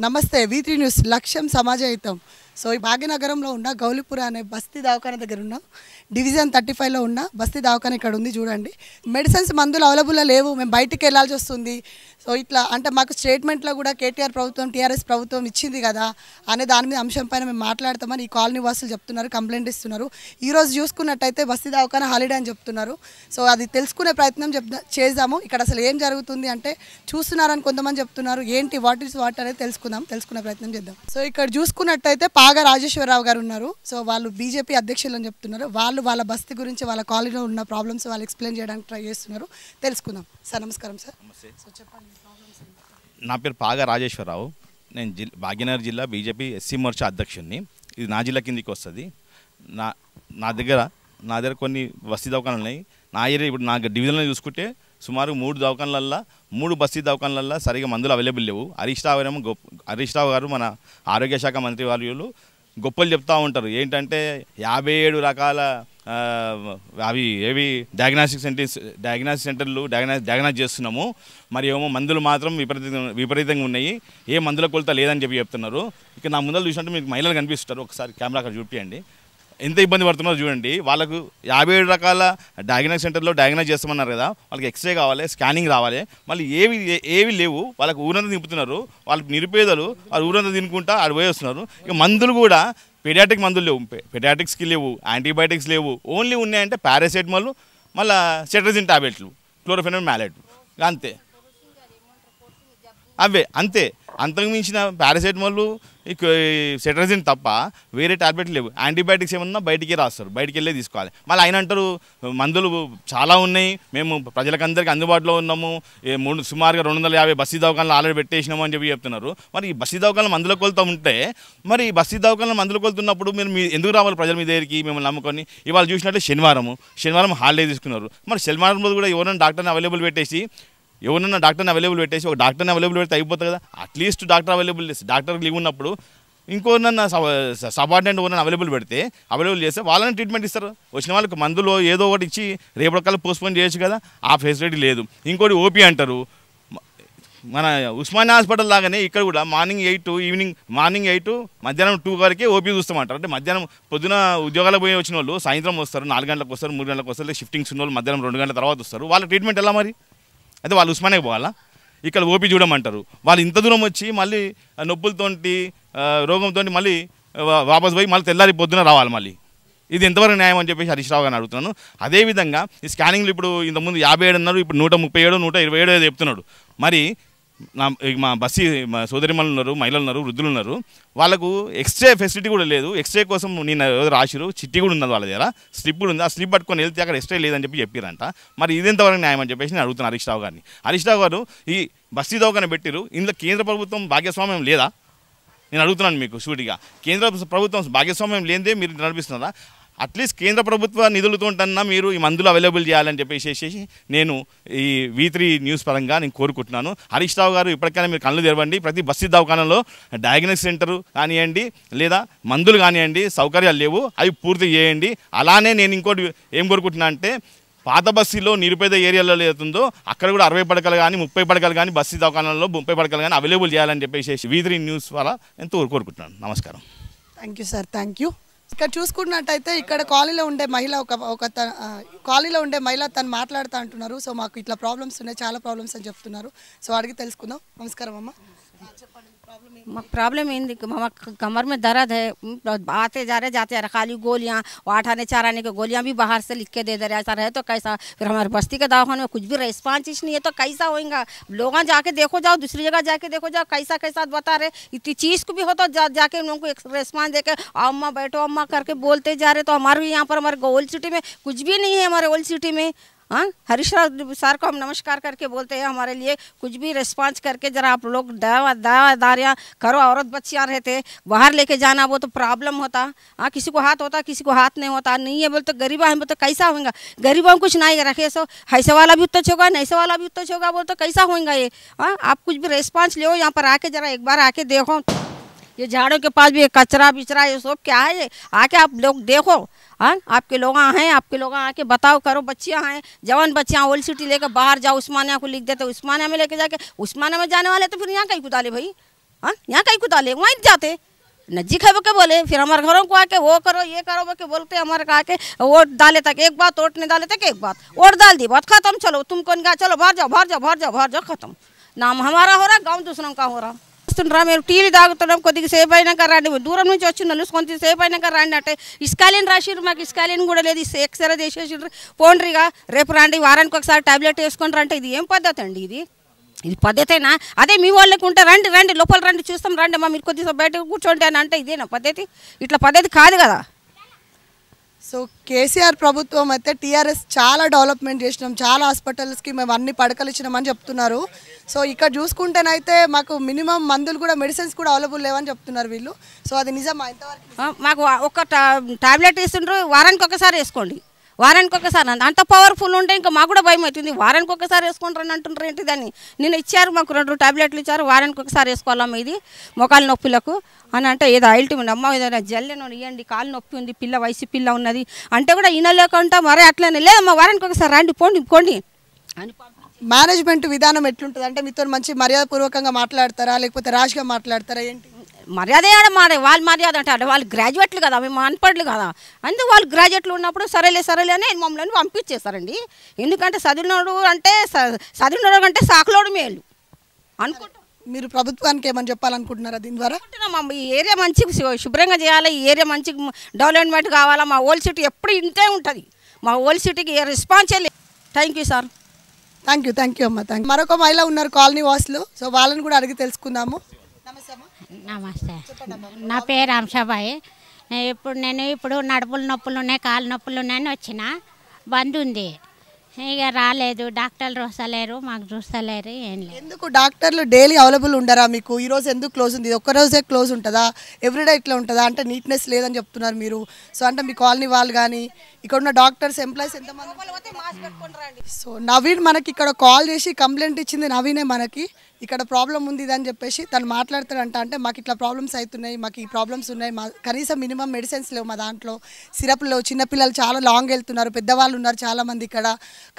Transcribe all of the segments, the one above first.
నమస్తే V3 news లక్ష్యం సమాజహితం. So ఈ భాగ్యనగరంలో ఉన్న గౌలిపుర అనే బస్తీ దవాఖాన దగ్గర ఉన్న డివిజన్ 35లో ఉన్న బస్తీ దవాఖాన ఇక్కడ ఉంది చూడండి. మెడిసిన్స్ మందులు అవైలబుల్లో లేవు, మేము బయటికి వెళ్ళాల్సి వస్తుంది. సో ఇట్లా అంటే మాకు స్టేట్మెంట్లో కూడా కేటీఆర్ ప్రభుత్వం టీఆర్ఎస్ ప్రభుత్వం ఇచ్చింది కదా అనే దాని మీద అంశం పైన మేము మాట్లాడతామని ఈ కాలనీ వాసులు చెప్తున్నారు, కంప్లైంట్ ఇస్తున్నారు. ఈరోజు చూసుకున్నట్టయితే బస్తీ దవాఖాన హాలిడే అని చెప్తున్నారు. సో అది తెలుసుకునే ప్రయత్నం చేద్దాము. ఇక్కడ అసలు ఏం జరుగుతుంది అంటే చూస్తున్నారని కొంతమంది చెప్తున్నారు. ఏంటి వాట్ ఈస్ వాట్ అనేది తెలుసుకునే ప్రయత్నం చేద్దాం. సో ఇక్కడ చూసుకున్నట్టయితే పాగా రాజేశ్వరరావు గారు ఉన్నారు. సో వాళ్ళు బీజేపీ అధ్యక్షులు అని చెప్తున్నారు. వాళ్ళ బస్తీ గురించి వాళ్ళ కాలనీలో ఉన్న ప్రాబ్లమ్స్ వాళ్ళు ఎక్స్ప్లెయిన్ చేయడానికి ట్రై చేస్తున్నారు. తెలుసుకుందాం. సార్ నమస్కారం సార్. సో చెప్పండి. నా పేరు పాగా రాజేశ్వరరావు. నేను భాగ్యనగర్ జిల్లా బీజేపీ ఎస్సీ మోర్చా అధ్యక్షుడిని. ఇది నా జిల్లా కిందికి వస్తుంది. నా దగ్గర కొన్ని బస్తీ దవాఖానాలు ఉన్నాయి. నా ఏరియా ఇప్పుడు నా డివిజన్లో చూసుకుంటే సుమారు 3 దవాఖానాలల్లో 3 బస్తీ దవాఖానాలల్లో సరిగా మందులు అవైలబుల్ లేవు. హరీష్ రావు గారు మన ఆరోగ్య శాఖ మంత్రి వాళ్ళు గొప్పలు చెప్తూ ఉంటారు. ఏంటంటే 57 రకాల డయాగ్నాస్టిక్ సెంటర్లు డయాగ్నాస్ చేస్తున్నాము, మరి ఏమో మందులు మాత్రం విపరీతంగా ఉన్నాయి, ఏ మందుల కొలత లేదని చెప్తున్నారు. ఇక నా ముందర చూసినట్టు మీకు మహిళలు కనిపిస్తారు. ఒకసారి కెమెరా అక్కడ చూపించండి. ఎంత ఇబ్బంది పడుతున్నారో చూడండి. వాళ్ళకు 57 రకాల డయాగ్నాస్ సెంటర్లో డయాగ్నాస్ చేస్తామన్నారు కదా, వాళ్ళకి ఎక్స్రే కావాలి, స్కానింగ్ రావాలి, మళ్ళీ ఏవి లేవు. వాళ్ళకు ఊరంతా తిప్పుతున్నారు. వాళ్ళు నిరుపేదలు, వాళ్ళు ఊరంతా తినుకుంటా ఆడ పోయి వస్తున్నారు. ఇక మందులు కూడా పెడియాట్రిక్ మందులు లేవు, పెడియాట్రిక్స్కి లేవు, యాంటీబయాటిక్స్ లేవు. ఓన్లీ ఉన్నాయంటే పారాసెటమాల్, మళ్ళీ సెట్రజిన్ టాబ్లెట్లు, క్లోరోఫెనల్ మ్యాలెట్లు, అంతే. అవే అంతే, అంతకు మించిన పారాసెటమాల్ సెట్రజిన్ తప్ప వేరే టాబ్లెట్లు లేవు. యాంటీబయాటిక్స్ ఏమన్నా బయటికి రాస్తారు, బయటికి వెళ్ళే తీసుకోవాలి. మళ్ళీ ఆయన అంటారు మందులు చాలా ఉన్నాయి, మేము ప్రజలకందరికీ అందుబాటులో ఉన్నాము, సుమారుగా 250 బస్తీ దవాఖానాలు ఆల్రెడీ పెట్టేసినాము అని చెప్తున్నారు. మరి ఈ బస్తీ దవాఖానాలు మందుల కొలత ఉంటే, మరి ఈ బస్తీ దవాఖానాలు మందుల కొలుతున్నప్పుడు మీరు ఎందుకు రావాలి ప్రజల మీ దగ్గరికి మిమ్మల్ని నమ్ముకొని? ఇవాళ చూసినట్టు శనివారం హాలిడే తీసుకున్నారు. మరి శనివారం రోజు కూడా ఎవరైనా డాక్టర్ని అవైలబుల్ పెట్టేసి ఒక డాక్టర్ని అవైలబుల్ పెడితే అయిపోతుంది కదా. అట్లీస్ట్ డాక్టర్ లీవ్ ఉన్నప్పుడు ఇంకోనన్నా సబార్డినేట్ ఓనర్ అవైలబుల్ చేస్తే వాళ్ళని ట్రీట్మెంట్ ఇస్తారు. వచ్చిన వాళ్ళకి మందులు ఏదో ఒకటి ఇచ్చి రేపటికల్లా పోస్ట్పోన్ చేయొచ్చు కదా. ఆ ఫెసిలిటీ లేదు. ఇంకోటి ఓపీ అంటారు. మన ఉస్మానియా హాస్పిటల్ లాగానే ఇక్కడ కూడా మార్నింగ్ 8 మధ్యాహ్నం 2 వరకే ఓపీ చూస్తామంటారు. అంటే మధ్యాహ్నం పొద్దున ఉద్యోగాలకు పోయి వచ్చిన వాళ్ళు సాయంత్రం వస్తారు, 4 గంటలకు వస్తారు, 3 గంటలకు వస్తారు. షిఫ్టింగ్స్ ఉన్న వాళ్ళు మధ్యాహ్నం 2 గంటల తర్వాత వస్తారు. వాళ్ళ ట్రీట్మెంట్ ఎలా మరి? అయితే వాళ్ళు ఉస్మానియాకి పోవాలా? ఇక్కడ ఓపీ చూడమంటారు. వాళ్ళు ఇంత దూరం వచ్చి మళ్ళీ నొప్పులతోటి రోగంతో మళ్ళీ వాపస్ పోయి మళ్ళీ తెల్లారి పొద్దున రావాలి. మళ్ళీ ఇది ఎంతవరకు న్యాయం అని చెప్పేసి హరీష్ రావు గారిని అడుగుతున్నాను. అదేవిధంగా ఈ స్కానింగ్లు ఇప్పుడు ఇంతకుముందు 57 అన్నారు, ఇప్పుడు 137, 127 చెప్తున్నాడు. మరి మా సోదరిమణులు ఉన్నారు, మహిళలు ఉన్నారు, వృద్ధులు ఉన్నారు. వాళ్ళకు ఎక్స్రే ఫెసిలిటీ కూడా లేదు. ఎక్స్రే కోసం నేను రాసిరు, చిట్టి కూడా ఉన్నది వాళ్ళ దగ్గర, స్లిప్ కూడా ఉంది. ఆ స్లిప్ పట్టుకొని వెళ్తే అక్కడ ఎక్స్రే లేదని చెప్పారంట. మరి ఇదెంతవరకు న్యాయం అని చెప్పేసి నేను అడుగుతున్నాను హరీష్ రావు గారిని. హరీష్ రావు గారు ఈ బస్తీ దవాఖాన పెట్టిరు, ఇందులో కేంద్ర ప్రభుత్వం భాగస్వామ్యం లేదా? నేను అడుగుతున్నాను మీకు సూటిగా. కేంద్ర ప్రభుత్వం భాగస్వామ్యం లేదే మీరు నడిపిస్తున్నారా? అట్లీస్ట్ కేంద్ర ప్రభుత్వ నిధులతోటన్నా మీరు ఈ మందులు అవైలబుల్ చేయాలని చెప్పేసి నేను ఈ V3 న్యూస్ పరంగా నేను కోరుకుంటున్నాను. హరీష్ రావు గారు ఇప్పటికైనా మీరు కళ్ళు తెరవండి. ప్రతి బస్తీ దవాఖానలో డయాగ్నోస్టిక్ సెంటర్ కానివ్వండి, లేదా మందులు కానివ్వండి, సౌకర్యాలు లేవు, అవి పూర్తి చేయండి. అలానే నేను ఇంకోటి ఏం కోరుకుంటున్నా అంటే, పాత బస్తీలో నిరుపేద ఏరియాలో ఏదవుతుందో అక్కడ కూడా 60 పడకలు కానీ 30 పడకలు కానీ బస్తీ దవాఖానాల్లో 30 పడకలు కానీ అవైలబుల్ చేయాలని చెప్పేసి V3 న్యూస్ వల్ల ఎంతో కోరుకుంటున్నాను. నమస్కారం. Thank you sir. Thank you. ఇక్కడ చూసుకున్నట్టయితే ఇక్కడ కాలనీలో ఉండే మహిళ తను మాట్లాడుతూ అంటున్నారు. సో మాకు ఇట్లా ప్రాబ్లమ్స్ ఉన్నాయి, చాలా ప్రాబ్లమ్స్ అని చెప్తున్నారు. సో అడిగి తెలుసుకుందాం. నమస్కారం అమ్మ. प्रॉब्लम इन कमर में दर्द है, आते जा रहे जाते रहे खाली गोलियां, आठाने चाराने की गोलियां भी बाहर से लिख के दे रहे। ऐसा रहे तो कैसा? फिर हमारे बस्ती के दवाखाने में कुछ भी रेस्पॉन्स नहीं है तो कैसा होगा? लोग जाके देखो जाओ, दूसरी जगह जाके देखो जाओ, कैसा बता रहे। इतनी चीज़ को भी हो तो जाके उन लोगों को रेस्पॉन्स देकर अम्मा बैठो अम्मा करके बोलते जा रहे। तो हमारे यहाँ पर हमारे ओल्ड सिटी में कुछ भी नहीं है। हमारे ओल्ड सिटी में हरीश राव सर को हम नमस्कार करके बोलते हैं, हमारे लिए कुछ भी रिस्पांस करके ज़रा आप लोग दारियाँ करो। औरत बच्चियाँ रहते बाहर लेके जाना वो तो प्रॉब्लम होता। किसी को हाथ होता, किसी को हाथ नहीं होता। नहीं है बोल तो गरीबा है बोल तो कैसा होगा? गरीबों को कुछ नहीं रखे सो ऐसे वाला भी उत्तर होगा, नहीं वाला भी उत्तर होगा बोल तो कैसा होगा ये? आप कुछ भी रिस्पांस लो यहाँ पर आके ज़रा एक बार आके देखो। ये झाड़ों के पास भी कचरा बिचरा ये सब क्या है? ये आके आप लोग देखो। आपके लोग हैं, आपके लोग आके बताओ करो। बच्चियां हैं, जवान बच्चियां ओल्ड सिटी लेकर बाहर जाओ, उस्मानिया को लिख देते, उस्मानिया में लेके जाके उस्मानिया में जाने वाले तो फिर यहाँ कहीं कुदाले भाई। हाँ यहाँ कहीं को डाले वहीं जाते नजीक है के बोले फिर हमारे घरों को आके वो करो ये करो बोके बोलते हमारे को आके वोट डाले तक एक बात वोट नहीं डाले तक एक बात वोट डाल दी बात खत्म चलो तुम कौन कहा चलो बाहर जाओ बाहर जाओ बाहर जाओ बाहर जाओ खत्म नाम हमारा हो रहा गाँव दूसरों का हो रहा మీరు టీలు తాగుతున్నాం కొద్దిగా సేపు అయినాక రండి దూరం నుంచి వచ్చిన కొంచెం సేపు అయినాక రండి అంటే ఇస్కాలిన్ రాసిర్రు మాకు ఇస్కాలిన్ కూడా లేదు ఎక్స్రే చేసేసిర్రు పోండ్రిగా రేపు రండి వారానికి ఒకసారి టాబ్లెట్ వేసుకుంటారు అంటే ఇది ఏం పద్ధతి అండి ఇది పద్ధతేనా అదే మీ వాళ్ళకి ఉంటే రండి రండి లోపల రండి చూస్తాం రండి అమ్మా మీరు కొద్దిగా బయట కూర్చోండి అని అంటే ఇదేనా పద్ధతి ఇట్లా పద్ధతి కాదు కదా సో కేసీఆర్ ప్రభుత్వం అయితే టీఆర్ఎస్ చాలా డెవలప్మెంట్ చేసినాం చాలా హాస్పిటల్స్కి మేము అన్ని పడకలు ఇచ్చినామని చెప్తున్నారు సో ఇక్కడ చూసుకుంటేనైతే మాకు మినిమం మందులు కూడా మెడిసిన్స్ కూడా అవైలబుల్ లేవని చెప్తున్నారు వీళ్ళు సో అది నిజమా ఇంతవరకు మాకు ఒక టాబ్లెట్ ఇస్తుండ్రు వారానికి ఒకసారి వేసుకోండి వారానికి ఒకసారి అంత పవర్ఫుల్ ఉంటే ఇంకా మాకు కూడా భయం అవుతుంది వారానికి ఒకసారి వేసుకుంటారని అంటుంటారు ఏంటి దాన్ని నేను ఇచ్చారు మాకు 2 టాబ్లెట్లు ఇచ్చారు వారానికి ఒకసారి వేసుకోవాలమ్మా ఇది మోకాలు నొప్పులకు అని అంటే ఏదో అల్టిమేట్ అమ్మ ఏదైనా జల్లెను ఇవ్వండి కాలు నొప్పి ఉంది పిల్ల వయసు పిల్ల ఉన్నది అంటే కూడా వినలేకుండా మరే అట్లనే లేదమ్మా వారానికి ఒకసారి రండి పోండి అని మేనేజ్మెంట్ విధానం ఎట్లుంటుంది అంటే మీతో మంచి మర్యాదపూర్వకంగా మాట్లాడతారా లేకపోతే ర్యాష్గా మాట్లాడతారా ఏంటి మర్యాద వాళ్ళ మర్యాద అంటే వాళ్ళు గ్రాడ్యుయేట్లు కదా మేము అన్పడ్లు కదా అందుకు వాళ్ళు గ్రాడ్యుయేట్లు ఉన్నప్పుడు సరేలే అని మమ్మల్ని పంపించేస్తారండి ఎందుకంటే చదివినోడు అంటే సాకులోడు మేలు అనుకుంటాం మీరు ప్రభుత్వానికి ఏమని చెప్పాలనుకుంటున్నారా దీని ద్వారా ఈ ఏరియా మంచిగా శుభ్రంగా చేయాలి ఈ ఏరియా మంచి డెవలప్మెంట్ కావాలా మా ఓల్డ్ సిటీ ఎప్పుడు ఇంతే ఉంటుంది మా ఓల్డ్ సిటీకి ఏ రెస్పాన్సే లేదు thank you sir thank you అమ్మ థ్యాంక్ యూ మరొక మహిళ ఉన్నారు కాలనీ వాసులు సో వాళ్ళని కూడా అడిగి తెలుసుకుందాము నమస్తే నా పేరు అంశాబాయి ఇప్పుడు నడుపులు నొప్పులు ఉన్నాయి కాలు నొప్పులు ఉన్నాయని వచ్చిన బంద్ ఉంది ఇక రాలేదు డాక్టర్లు వస్తలేరు మాకు చూస్తలేరు ఏం లేదు ఎందుకు డాక్టర్లు డైలీ అవైలబుల్ ఉండరా మీకు ఈ రోజు ఎందుకు క్లోజ్ ఉంది ఒక్క రోజే క్లోజ్ ఉంటుందా ఎవ్రీడే ఇట్లా ఉంటుందా అంటే నీట్నెస్ లేదని చెప్తున్నారు మీరు సో అంటే మీ కాలనీ వాళ్ళు కానీ ఇక్కడ ఉన్న డాక్టర్స్ ఎంప్లాయీస్ ఎంతమంది సో నవీన్ మనకి ఇక్కడ కాల్ చేసి కంప్లైంట్ ఇచ్చింది నవీనే మనకి ఇక్కడ ప్రాబ్లం ఉంది అని చెప్పేసి తను మాట్లాడతాడంట అంటే మాకు ఇట్లా ప్రాబ్లమ్స్ అవుతున్నాయి మాకు ఈ ప్రాబ్లమ్స్ ఉన్నాయి మా కనీసం మినిమం మెడిసిన్స్ లేవు మా దాంట్లో సిరప్లు లేవు చిన్నపిల్లలు చాలా లాంగ్ వెళ్తున్నారు పెద్దవాళ్ళు ఉన్నారు చాలామంది ఇక్కడ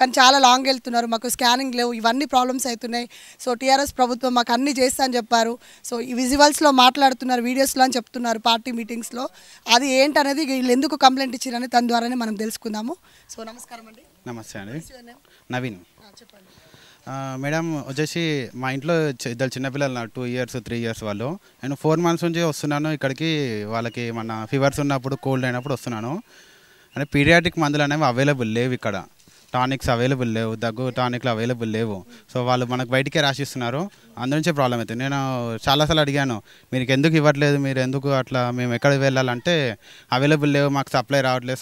కానీ చాలా లాంగ్ వెళ్తున్నారు మాకు స్కానింగ్ లేవు ఇవన్నీ ప్రాబ్లమ్స్ అవుతున్నాయి సో టీఆర్ఎస్ ప్రభుత్వం మాకు అన్నీ చేస్తా అని చెప్పారు సో ఈ విజువల్స్లో మాట్లాడుతున్నారు వీడియోస్లో అని చెప్తున్నారు పార్టీ మీటింగ్స్లో అది ఏంటనేది వీళ్ళు ఎందుకు కంప్లైంట్ ఇచ్చారని తన ద్వారానే మనం తెలుసుకుందాము సో నమస్కారం అండి నమస్తే అండి నవీన్ చెప్పండి మేడం వచ్చేసి మా ఇంట్లో ఇద్దరు చిన్నపిల్లలు 2 years 3 years వాళ్ళు నేను 4 months నుంచి వస్తున్నాను ఇక్కడికి వాళ్ళకి మన ఫీవర్స్ ఉన్నప్పుడు కోల్డ్ అయినప్పుడు వస్తున్నాను అంటే పీడియాట్రిక్ మందులు అనేవి అవైలబుల్ లేవు ఇక్కడ టానిక్స్ అవైలబుల్ లేవు దగ్గు టానిక్లు అవైలబుల్ లేవు సో వాళ్ళు మనకు బయటికే రాసిస్తున్నారు అందునుంచే ప్రాబ్లం అవుతుంది నేను చాలాసార్లు అడిగాను మీకు ఎందుకు ఇవ్వట్లేదు మీరు ఎందుకు అట్లా మేము ఎక్కడికి వెళ్ళాలంటే అవైలబుల్ లేవు మాకు సప్లై రావట్లేదు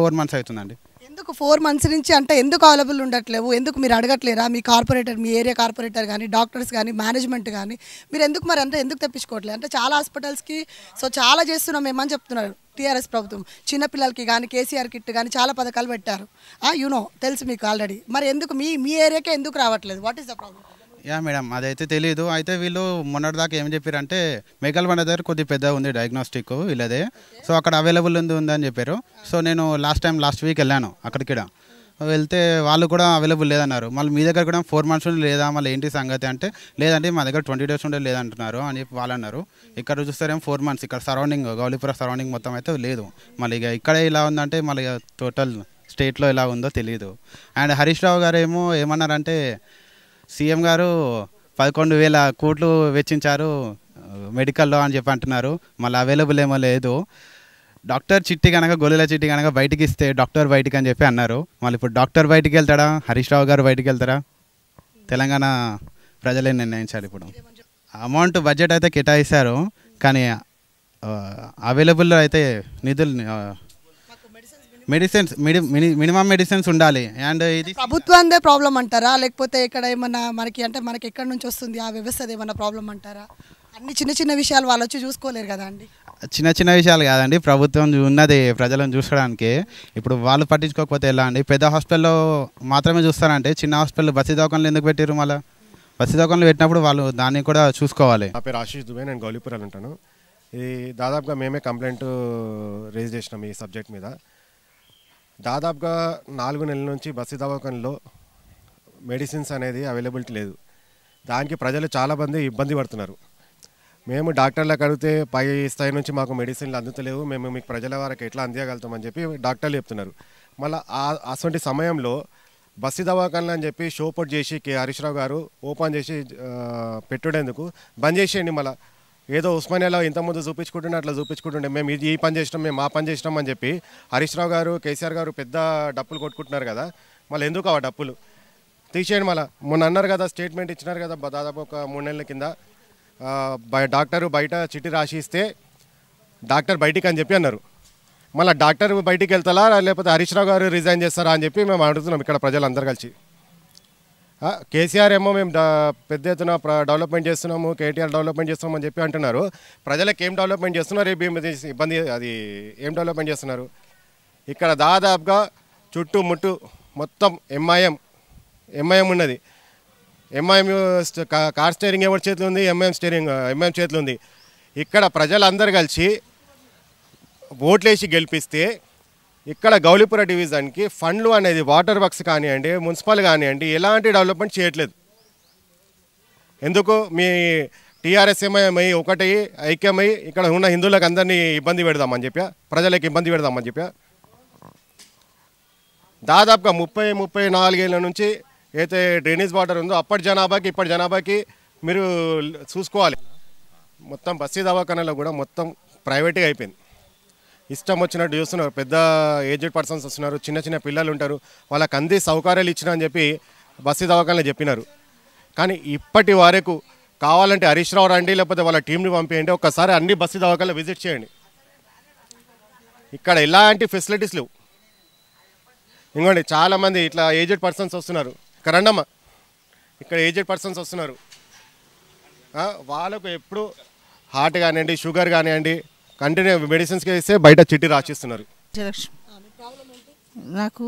4 months అవుతుందండి ఎందుకు 4 months నుంచి అంటే ఎందుకు అవైలబుల్ ఉండట్లేవు ఎందుకు మీరు అడగట్లేరా మీ కార్పొరేటర్ మీ ఏరియా కార్పొరేటర్ కానీ డాక్టర్స్ కానీ మేనేజ్మెంట్ కానీ మీరు ఎందుకు మరి అంటే ఎందుకు తెప్పించుకోవట్లేదు అంటే చాలా హాస్పిటల్స్కి సో చాలా చేస్తున్నాం ఏమని చెప్తున్నారు టీఆర్ఎస్ ప్రభుత్వం చిన్నపిల్లలకి కానీ కేసీఆర్ కిట్ కానీ చాలా పథకాలు పెట్టారు తెలుసు మీకు ఆల్రెడీ మరి ఎందుకు మీ ఏరియాకే ఎందుకు రావట్లేదు what is the problem yeah madam అదైతే తెలియదు అయితే వీళ్ళు మొన్నటిదాకా ఏం చెప్పారంటే మేకల్బండ దగ్గర కొద్దిగా పెద్దగా ఉంది డయాగ్నోస్టిక్ వీళ్ళదే సో అక్కడ అవైలబుల్ ఉందని చెప్పారు సో నేను లాస్ట్ వీక్ వెళ్ళాను అక్కడికి వెళ్తే వాళ్ళు కూడా అవైలబుల్ లేదన్నారు మళ్ళీ మీ దగ్గర కూడా 4 months నుండి లేదా మళ్ళీ ఏంటి సంగతి అంటే లేదంటే మా దగ్గర 20 days ఉండే లేదంటున్నారు అని చెప్పి వాళ్ళు అన్నారు ఇక్కడ చూస్తారేమో 4 months ఇక్కడ సరౌండింగ్ గౌలీపుర సరౌండింగ్ మొత్తం అయితే లేదు మళ్ళీ ఇక ఇక్కడే ఇలా ఉందంటే మళ్ళీ టోటల్ స్టేట్లో ఎలా ఉందో తెలియదు అండ్ హరీష్ రావు గారు ఏమన్నారంటే సీఎం గారు 11,000 కోట్లు వెచ్చించారు మెడికల్లో అని చెప్పి అంటున్నారు మళ్ళీ అవైలబుల్ ఏమో లేదు డాక్టర్ చిట్టి కనుక గొల్లెల చిట్టి కనుక బయటికి ఇస్తే డాక్టర్ బయటికి అని చెప్పి అన్నారు మళ్ళీ ఇప్పుడు డాక్టర్ బయటికి వెళ్తాడా హరీష్ రావు గారు బయటికి వెళ్తారా తెలంగాణ ప్రజలే నిర్ణయించాలి ఇప్పుడు అమౌంట్ బడ్జెట్ అయితే కేటాయిస్తారు కానీ అవైలబుల్ అయితే నిధులు మెడిసిన్స్ మినిమం మెడిసిన్స్ ఉండాలి అండ్ ఇది ప్రభుత్వందే ప్రాబ్లం అంటారా లేకపోతే ఇక్కడ ఏమన్నా మనకి ఎక్కడి నుంచి వస్తుంది ఆ వ్యవస్థది ఏమన్నా ప్రాబ్లం అంటారా అన్ని చిన్న విషయాలు వాళ్ళు వచ్చి చూసుకోలేరు కదా అండి చిన్న విషయాలు కాదండి ప్రభుత్వం ఉన్నది ప్రజలను చూసుకోవడానికి ఇప్పుడు వాళ్ళు పట్టించుకోకపోతే ఎలా అండి పెద్ద హాస్పిటల్లో మాత్రమే చూస్తారంటే చిన్న హాస్పిటల్ బస్సు దవాఖానలు ఎందుకు పెట్టారు మళ్ళీ బస్సు దవాఖానలు పెట్టినప్పుడు వాళ్ళు దాన్ని కూడా చూసుకోవాలి నా పేరు ఆశీష్ దుబే నేను గౌలీపురాలు ఉంటాను ఇది దాదాపుగా మేమే కంప్లైంట్ రేజ్ చేసినాం ఈ సబ్జెక్ట్ మీద దాదాపుగా 4 నెలల నుంచి బస్సు దవాఖానలో మెడిసిన్స్ అనేది అవైలబిలిటీ లేదు దానికి ప్రజలు చాలామంది ఇబ్బంది పడుతున్నారు మేము డాక్టర్లకు అడిగితే పై స్థాయి నుంచి మాకు మెడిసిన్లు అందుతలేవు, మేము మీకు ప్రజల వరకు ఎట్లా అందియగలుగుతామని చెప్పి డాక్టర్లు చెప్తున్నారు. మళ్ళీ అటువంటి సమయంలో బస్సు దవాఖానలు అని చెప్పి షోపోట్ చేసి హరీష్ రావు గారు ఓపెన్ చేసి పెట్టుడేందుకు బంద్ చేసేయండి. మళ్ళీ ఏదో ఉస్మానియాలో ఇంతకుముందు చూపించుకుంటుండే అట్లా చూపించుకుంటుండే, మేము ఈ పని చేసినాం, మేము ఆ పని చేసినాం అని చెప్పి హరీష్ రావు గారు కేసీఆర్ గారు పెద్ద డప్పులు కొట్టుకుంటున్నారు కదా. మళ్ళీ ఎందుకు ఆ డప్పులు తీసేయండి. మళ్ళీ మొన్న అన్నారు కదా, స్టేట్మెంట్ ఇచ్చినారు కదా దాదాపు ఒక 3 నెలల కింద, డాక్టరు బయట చిట్టి రాసి ఇస్తే డాక్టర్ బయటికి అని చెప్పి అన్నారు. మళ్ళీ డాక్టర్ బయటికి వెళ్తారా లేకపోతే హరీష్ రావు గారు రిజైన్ చేస్తారా అని చెప్పి మేము అడుగుతున్నాం ఇక్కడ ప్రజలందరూ కలిసి. కేసీఆర్ ఏమో మేము పెద్ద ఎత్తున డెవలప్మెంట్ చేస్తున్నాము, కేటీఆర్ డెవలప్మెంట్ చేస్తున్నాం అని చెప్పి అంటున్నారు. ప్రజలకు ఏం డెవలప్మెంట్ చేస్తున్నారు, ఇబ్బంది అది ఏం డెవలప్మెంట్ చేస్తున్నారు? ఇక్కడ దాదాపుగా చుట్టుముట్టు మొత్తం ఎంఐఎం ఉన్నది. ఎంఐఎం కార్ స్టీరింగ్ ఎవరి చేతిలో ఉంది? ఎంఐఎం చేతిలో ఉంది. ఇక్కడ ప్రజలందరూ కలిసి ఓట్లేసి గెలిపిస్తే ఇక్కడ గౌలిపుర డివిజన్కి ఫండ్లు అనేది వాటర్ వర్క్స్ కానివ్వండి, మున్సిపల్ కానివ్వండి, ఎలాంటి డెవలప్మెంట్ చేయట్లేదు. ఎందుకు? మీ టీఆర్ఎస్ ఎంఐఎంఐ ఒకటి ఐక్యమై ఇక్కడ ఉన్న హిందువులకు అందరినీ ఇబ్బంది పెడదామని చెప్పా, ప్రజలకు ఇబ్బంది పెడదామని చెప్పా. దాదాపుగా 34 ఏళ్ళ నుంచి అయితే డ్రైనేజ్ వాటర్ ఉందో అప్పటి జనాభాకి ఇప్పటి జనాభాకి మీరు చూసుకోవాలి. మొత్తం బస్తీ దవాఖానాలో కూడా మొత్తం ప్రైవేట్గా అయిపోయింది. ఇష్టం వచ్చినట్టు చూస్తున్నారు. పెద్ద ఏజ్డ్ పర్సన్స్ వస్తున్నారు, చిన్న చిన్న పిల్లలు ఉంటారు, వాళ్ళకి అంది సౌకర్యాలు ఇచ్చిన అని చెప్పి బస్తీ దవాఖానలో చెప్పినారు. కానీ ఇప్పటి వరకు కావాలంటే హరీష్ రావు రండి, లేకపోతే వాళ్ళ టీంని పంపేయండి, ఒక్కసారి అన్ని బస్తీ దవాఖానలో విజిట్ చేయండి. ఇక్కడ ఎలాంటి ఫెసిలిటీస్ లేవు. ఇంకోండి చాలామంది ఇట్లా ఏజ్డ్ పర్సన్స్ వస్తున్నారు. ఇక్కడ రండమ్మ, ఇక్కడ ఏజ్డ్ పర్సన్స్ వస్తున్నారు. వాళ్ళకు ఎప్పుడు హార్ట్ కానివ్వండి, షుగర్ కానివ్వండి, కంటిన్యూ మెడిసిన్స్కి వేస్తే బయట చిట్టి రాసిస్తున్నారు. నాకు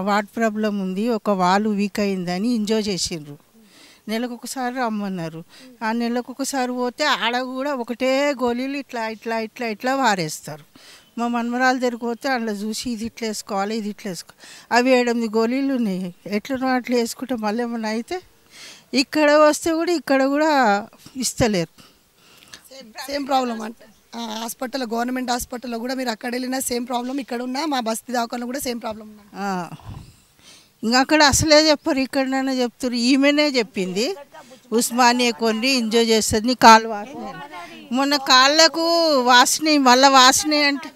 వాట్ ప్రాబ్లం ఉంది, ఒక వాలు వీక్ అయిందని ఎంజాయ్ చేసిండ్రు. నెలకు ఒకసారి రమ్మన్నారు. ఆ నెలకు ఒకసారి పోతే ఆడ కూడా ఒకటే గోళీలు ఇట్లా ఇట్లా ఇట్లా ఇట్లా వారేస్తారు. మా మన్మరాలు దగ్గరికి పోతే అందులో చూసి ఇది ఇట్లా వేసుకోవాలి, ఇది ఇట్లా వేసుకోవాలి. అవి 7-8 గోళీలు ఉన్నాయి. ఎట్లనో అట్లా వేసుకుంటే మళ్ళీ ఏమన్నా అయితే ఇక్కడ వస్తే కూడా ఇక్కడ కూడా ఇస్తలేరు. సేమ్ ప్రాబ్లం అంటే హాస్పిటల్, గవర్నమెంట్ హాస్పిటల్లో కూడా మీరు అక్కడ వెళ్ళినా సేమ్ ప్రాబ్లం, ఇక్కడ ఉన్నా మా బస్తీ దవాఖానలో కూడా సేమ్ ప్రాబ్లం. ఇంకా అక్కడ అసలే చెప్పరు, ఇక్కడనైనా చెప్తారు. ఈమెనే చెప్పింది ఉస్మానియా కొన్ని ఎంజాయ్ చేస్తుంది, నీ కాళ్ళు వాసన. మొన్న కాళ్ళకు వాసన, మళ్ళీ వాసన అంటే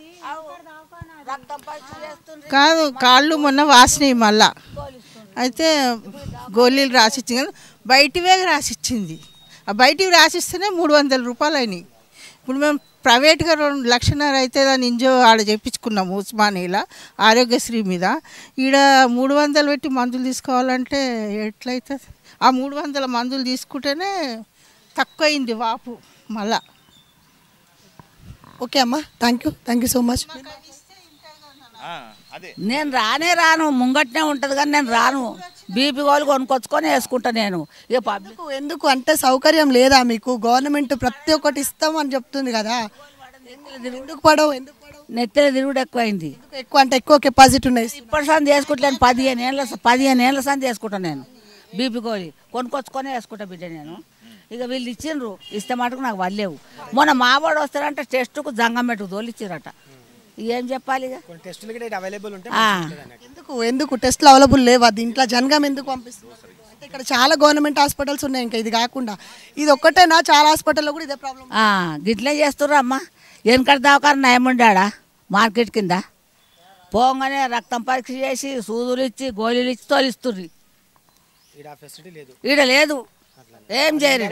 కాదు, కాళ్ళు మొన్న వాసన మళ్ళా. అయితే గోళీలు రాసిచ్చింది కానీ బయటివే రాసిచ్చింది. ఆ బయటివి రాసిస్తేనే 300 రూపాయలు అయినాయి. ఇప్పుడు మేము ప్రైవేట్గా 2 లక్షన్నర అయితే దాన్ని ఇంజో ఆడ చేయించుకున్నాము ఉస్మానియాలో ఆరోగ్యశ్రీ మీద. ఈడ 300 పెట్టి మందులు తీసుకోవాలంటే ఎట్లయితుంది? ఆ 300 మందులు తీసుకుంటేనే తక్కువ అయింది వాపు మళ్ళా. ఓకే అమ్మా, థ్యాంక్ యూ సో మచ్. నేను రాను, ముంగట్నే ఉంటుంది కానీ నేను రాను. బీపీ వాళ్ళు కొనుక్కొచ్చుకొని వేసుకుంటా నేను. ఇక పబ్లిక్ ఎందుకు అంటే సౌకర్యం లేదా మీకు? గవర్నమెంట్ ప్రతి ఒక్కటి ఇస్తామని చెప్తుంది కదా, ఎందుకు పడవు? నెత్తిన తిరుగుడు ఎక్కువైంది. ఎక్కువ అంటే ఎక్కువ కెపాసిటీ ఉన్నాయి. ఇప్పటి సంది వేసుకుంటాను, 15 ఏళ్ళ సంది వేసుకుంటాను నేను. బీపీ గోళీ కొనుక్కొచ్చుకొని వేసుకుంటా బిడ్డ నేను. ఇక వీళ్ళు ఇచ్చిండ్రు, ఇస్తే మటుకు నాకు వాళ్ళేవు. మొన్న మావాడు వస్తారంటే టెస్టుకు జంగమెట్టుకు తోలిచ్చిరట. ఏం చెప్పాలి? ఇక ఎందుకు టెస్ట్లు అవైలబుల్ లేవా దీంట్లో? జనగాం ఎందుకు పంపిస్తుంది అంటే ఇక్కడ చాలా గవర్నమెంట్ హాస్పిటల్స్ ఉన్నాయి. ఇంకా ఇది కాకుండా ఇది ఒక్కటేనా? చాలా హాస్పిటల్లో కూడా ఇదే ప్రాబ్లం. గిట్లే చేస్తుర్రు అమ్మ. వెనకటి దాకా నయముండాడా మార్కెట్ కింద పోగానే రక్తం పరీక్ష చేసి సూదులు ఇచ్చి గోళీలు ఇచ్చి తోలిస్తుర్రు. ఈడ లేదు, ఏం చేయరు.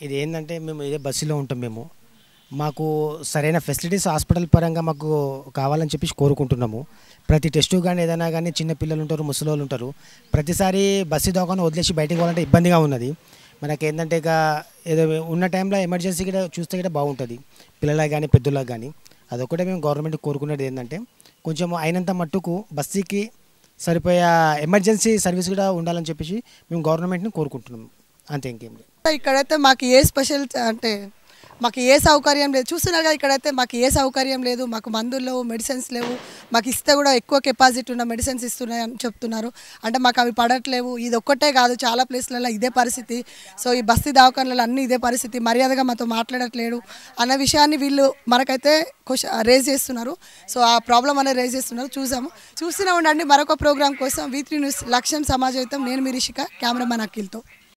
ఇది ఏంటంటే మేము ఇదే బస్సులో ఉంటాం. మాకు సరైన ఫెసిలిటీస్ హాస్పిటల్ పరంగా మాకు కావాలని చెప్పి కోరుకుంటున్నాము. ప్రతి టెస్టు కానీ ఏదైనా కానీ చిన్న పిల్లలు ఉంటారు, ముసలోళ్ళు ఉంటారు. ప్రతిసారి బస్సు దోకాను వదిలేసి బయటికి పోవాలంటే ఇబ్బందిగా ఉన్నది. మనకేంటంటే ఇక ఏదో ఉన్న టైంలో ఎమర్జెన్సీ కూడా చూస్తే కూడా బాగుంటుంది పిల్లలకు కానీ పెద్దలకు కానీ. అదొకటే మేము గవర్నమెంట్ కోరుకునేది ఏంటంటే కొంచెం అయినంత మట్టుకు బస్సుకి సరిపోయే ఎమర్జెన్సీ సర్వీస్ కూడా ఉండాలని చెప్పేసి మేము గవర్నమెంట్ని కోరుకుంటున్నాము. అంతే, ఇంకేం లేదు. ఇక్కడైతే మాకు ఏ స్పెషల్ అంటే మాకు ఏ సౌకర్యం లేదు. చూస్తున్నారు కదా ఇక్కడైతే మాకు ఏ సౌకర్యం లేదు, మాకు మందులు లేవు, మెడిసిన్స్ లేవు. మాకు ఇస్తే కూడా ఎక్కువ కెపాసిటీ ఉన్న మెడిసిన్స్ ఇస్తున్నాయని చెప్తున్నారు. అంటే మాకు అవి పడట్లేవు. ఇది ఒక్కటే కాదు, చాలా ప్లేస్లలో ఇదే పరిస్థితి. సో ఈ బస్తీ దవాఖానలలో అన్నీ ఇదే పరిస్థితి. మర్యాదగా మాతో మాట్లాడట్లేడు అన్న విషయాన్ని వీళ్ళు మనకైతే రేజ్ చేస్తున్నారు. సో ఆ ప్రాబ్లం అనేది రేజ్ చేస్తున్నారు. చూస్తూనే ఉండండి మరొక ప్రోగ్రామ్ కోసం. V3 న్యూస్ లక్ష్యం సమాజయుతం. నేను మీ రిషిక, కెమెరామెన్ అఖిల్తో.